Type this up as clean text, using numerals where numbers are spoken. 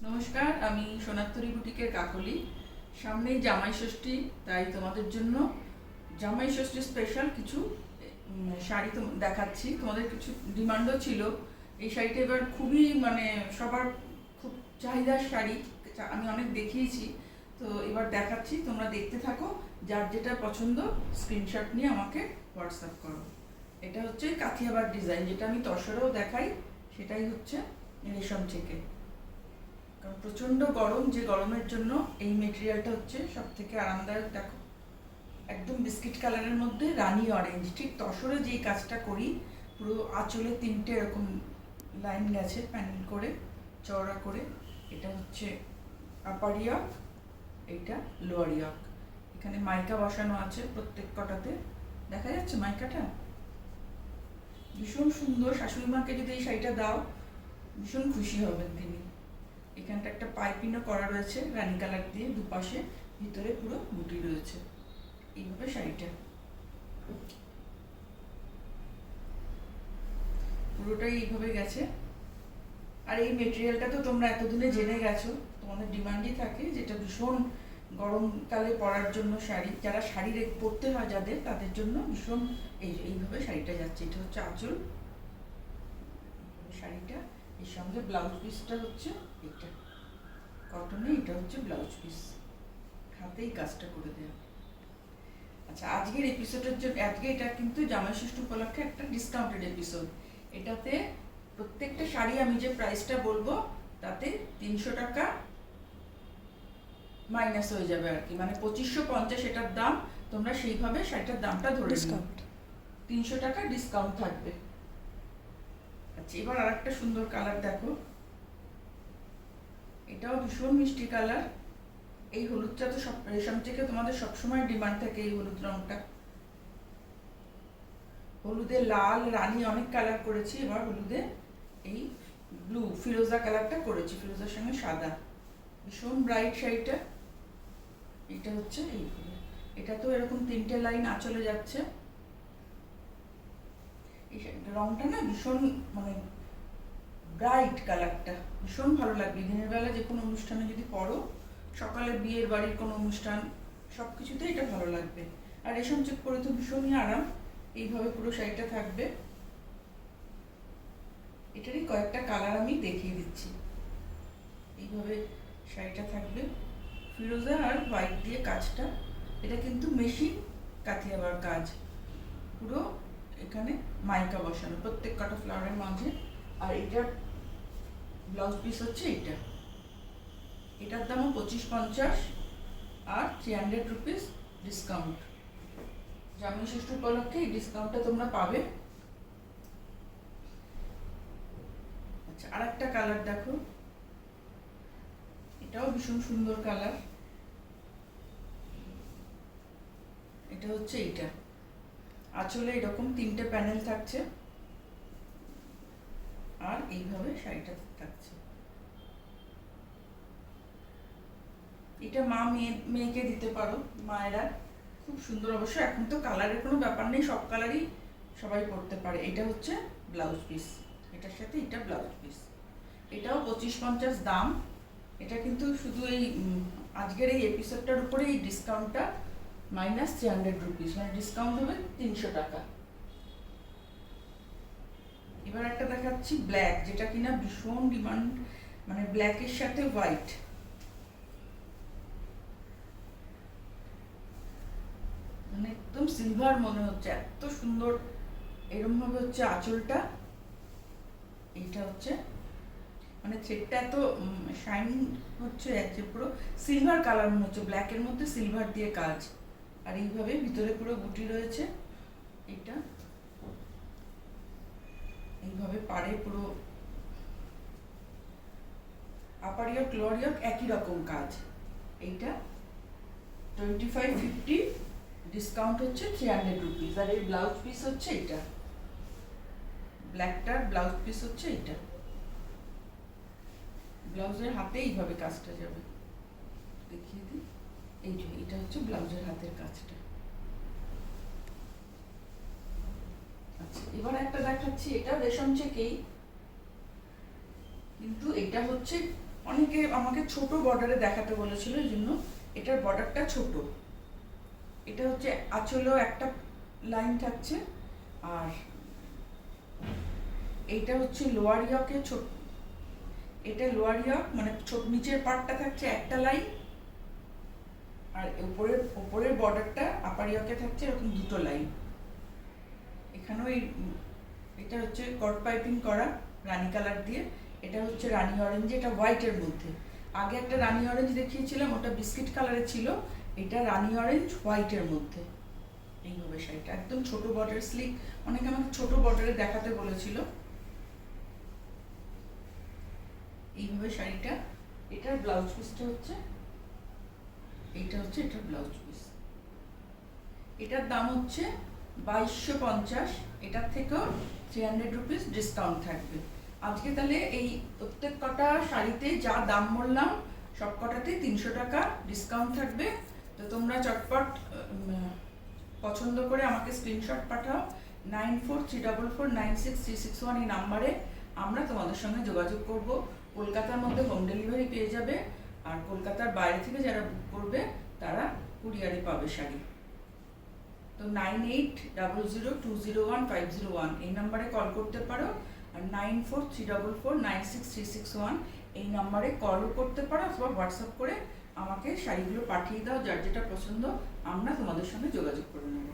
নমস্কার, আমি সোনাত্তরী বুটিকের কাকলি। সামনেই জামাই ষষ্ঠী, তাই তোমাদের জন্য জামাই ষষ্ঠী স্পেশাল কিছু শাড়ি দেখাচ্ছি। তোমাদের কিছু ডিমান্ডও ছিল। এই শাড়িটা এবার খুবই সবার খুব চাহিদার শাড়ি, আমি অনেক দেখিয়েছি। তো এবার দেখাচ্ছি, তোমরা দেখতে থাকো। যার যেটা পছন্দ স্ক্রিনশট নিয়ে আমাকে হোয়াটসঅ্যাপ করো। এটা হচ্ছে কাথিয়াবার ডিজাইন, যেটা আমি তসরেও দেখাই, সেটাই হচ্ছে রেশম থেকে। কারণ প্রচণ্ড গরম, যে গরমের জন্য এই মেটেরিয়ালটা হচ্ছে সব থেকে আরামদায়ক। দেখো, একদম বিস্কিট কালারের মধ্যে রানি অরেঞ্জ, ঠিক তসরে যেই কাজটা করি, পুরো আঁচলে তিনটে এরকম লাইন গেছে প্যানেল করে, চওড়া করে। এটা হচ্ছে আপার ইয়ক, এইটা লোয়ার ইয়ক। এখানে মাইকা বসানো আছে প্রত্যেক কটাতে, দেখা যাচ্ছে মাইকাটা? ভীষণ সুন্দর। শাশুড়ি মাকে যদি এই শাড়িটা দাও, ভীষণ খুশি হবেন তিনি। এখানটা একটা পাইপিংও করা রয়েছে রানি কালার দিয়ে, দুপাশে, ভিতরে পুরো বুটি রয়েছে। এইভাবে শাড়িটা পুরোটাই এইভাবে গেছে। আর এই মেটেরিয়ালটা তো তোমরা এতদিনে জেনে গেছো, তোমাদের ডিমান্ডই থাকে, যেটা ভীষণ গরমকালে পরার জন্য শাড়ি, যারা শাড়ি পরতে হয় যাদের, তাদের জন্য ভীষণ এইভাবে শাড়িটা যাচ্ছে। এটা হচ্ছে আঁচল শাড়িটা, এর সঙ্গে ব্লাউজ পিসটা হচ্ছে এটা কটনে, এটা হচ্ছে ব্লাউজ পিস, হাতেই কাজটা করে দেওয়া। আচ্ছা, আজকের এপিসোডের জন্য, আজকে এটা কিন্তু জামাই ষষ্ঠী উপলক্ষে একটা ডিসকাউন্টেড এপিসোড। এটাতে প্রত্যেকটা শাড়ি আমি যে প্রাইসটা বলবো, তাতে 300 টাকা মাইনাস হয়ে যাবে আর কি, মানে 2550 এটার দাম। তোমরা সেইভাবে শাড়িটার দামটা ধরে নিও, 300 টাকা ডিসকাউন্ট থাকবে। আচ্ছা, এবার আর একটা সুন্দর কালার দেখো, এটাও ভীষণ মিষ্টি কালার। এই হলুদটা তো সব রেশম থেকে তোমাদের সবসময় ডিমান্ড থাকে, এই হলুদ রঙটা। হলুদে লাল, রানী অনেক কালার করেছি, এবার হলুদে এই ব্লু ফিরোজা কালারটা করেছি, ফিরোজার সঙ্গে সাদা। ভীষণ ব্রাইট শাড়িটা। এটা হচ্ছে এই, এটা তো এরকম তিনটে লাইন আঁচলে যাচ্ছে। এই রংটা না ভীষণ ব্রাইট কালারটা, ভীষণ ভালো লাগবে দিনের বেলা যে কোনো অনুষ্ঠানে যদি পরো, সকালে বিয়ের বাড়ির কোনো অনুষ্ঠান, সব কিছুতে এটা ভালো লাগবে। আর রেশম চেক করে তো ভীষণই আরাম। এইভাবে পুরো শাড়িটা থাকবে। এটারই কয়েকটা কালার আমি দেখিয়ে দিচ্ছি। এইভাবে শাড়িটা থাকবে, ফিরোজা আর হোয়াইট দিয়ে কাজটা। এটা কিন্তু মেশিন কাথিয়াবার কাজ, পুরো এখানে মাইকা বসানো প্রত্যেক কটা ফ্লাওয়ারের মাঝে। আর এটার ব্লাউজ পিস হচ্ছে এটা, এটার দামও 2550 আর 300 রুপিস ডিসকাউন্ট। জামাই ষষ্ঠী উপলক্ষে এই ডিসকাউন্টটা তোমরা পাবে। আচ্ছা, আর একটা কালার দেখো, এটাও ভীষণ সুন্দর কালার। এটা হচ্ছে এইটা, আঁচলে এরকম তিনটে প্যানেল থাকছে, আর এইভাবে শাড়িটা থাকছে। এটা মা মেয়েকে দিতে পারো, মায়েরা খুব সুন্দর। অবশ্য এখন তো কালারের কোনো ব্যাপার নেই, সব কালারই সবাই পরতে পারে। এটা হচ্ছে ব্লাউজ পিস, এটার সাথে এটা ব্লাউজ পিস। এটাও 2550 দাম। এটা কিন্তু শুধু এই আজকের এই এপিসোডটার উপরে এই ডিসকাউন্টটা মাইনাস 300 রুপিস, মানে ডিসকাউন্ট হবে 300 টাকা। এবার একটা দেখাচ্ছি ব্ল্যাক, যেটা কিনা ভীষণ ডিমান্ড, মানে ব্ল্যাকের সাথে হোয়াইট, মানে একদম সিলভার মনে হচ্ছে, এত সুন্দর। এরকম ভাবে হচ্ছে আঁচলটা, এইটা হচ্ছে মানে থ্রেডটা এত শাইন হচ্ছে, যে পুরো সিলভার কালার মনে হচ্ছে, ব্ল্যাকের মধ্যে সিলভার দিয়ে কাজ। আর এইভাবে ভিতরে পুরো বুটি রয়েছে। এটা এইভাবে পাড়ে পুরো আপার ইয়ক লোয়ার ইয়ক একই রকম কাজ। এইটা 2550 ডিসকাউন্ট হচ্ছে 300 রুপিস। আর এই ব্লাউজ পিস হচ্ছে এটা, ব্ল্যাকটার ব্লাউজ পিস হচ্ছে এটা। ব্লাউজের হাতে এইভাবে কাজটা যাবে, দেখিয়ে দিই। এই যে এটা হচ্ছে ব্লাউজের হাতের কাজটা। আচ্ছা, এবার একটা দেখাচ্ছি, এটা রেশম চেকেই, কিন্তু এটা হচ্ছে অনেকে আমাকে ছোট বর্ডারে দেখাতে বলেছিল, এই জন্য এটার বর্ডারটা ছোট। এটা হচ্ছে আঁচলেও একটা লাইন থাকছে, আর এইটা হচ্ছে লোয়ার ইয়কে ছোট, এটা লোয়ার ইয়ক মানে নিচের পার্টটা থাকছে একটা লাইন, আর উপরের বর্ডারটা আপার ইয়কে থাকছে এরকম দুটো লাইন। এখানেও এটা হচ্ছে কট পাইপিং করা রানী কালার দিয়ে, এটা হচ্ছে রানী অরেঞ্জ, এটা হোয়াইটের মধ্যে। আগে একটা রানী অরেঞ্জ দেখিয়েছিলাম, ওটা বিস্কিট কালারে ছিল, এটা রানী অরেঞ্জ হোয়াইটের মধ্যে। এইভাবে শাড়িটা একদম ছোট বর্ডার স্লিক, অনেকে আমাকে ছোট বর্ডারে দেখাতে বলেছিল। এইভাবে শাড়িটা, এটার ব্লাউজ পিসটা হচ্ছে, এইটা হচ্ছে এটার ব্লাউজ পিস। এটার দাম হচ্ছে 2250, এটার থেকেও 300 রুপিস ডিসকাউন্ট থাকবে। আজকে তাহলে এই প্রত্যেক কটা শাড়িতে যা দাম বললাম সব কটাতে 300 টাকা ডিসকাউন্ট থাকবে। তো তোমরা চটপট পছন্দ করে আমাকে স্ক্রিনশট পাঠাও 9434496361 এই নাম্বারে। আমরা তোমাদের সঙ্গে যোগাযোগ করব। কলকাতার মধ্যে হোম ডেলিভারি পেয়ে যাবে, আর কলকাতার বাইরে থেকে যারা বুক করবে তারা কুরিয়ারে পাবে শাড়ি। তো 9800201501 এই নাম্বারে কল করতে পারো, আর 9434496361 এই নাম্বারে কলও করতে পারো, অথবা হোয়াটসঅ্যাপ করে আমাকে শাড়িগুলো পাঠিয়ে দাও, যার যেটা পছন্দ আমরা তোমাদের সঙ্গে যোগাযোগ করে নেব।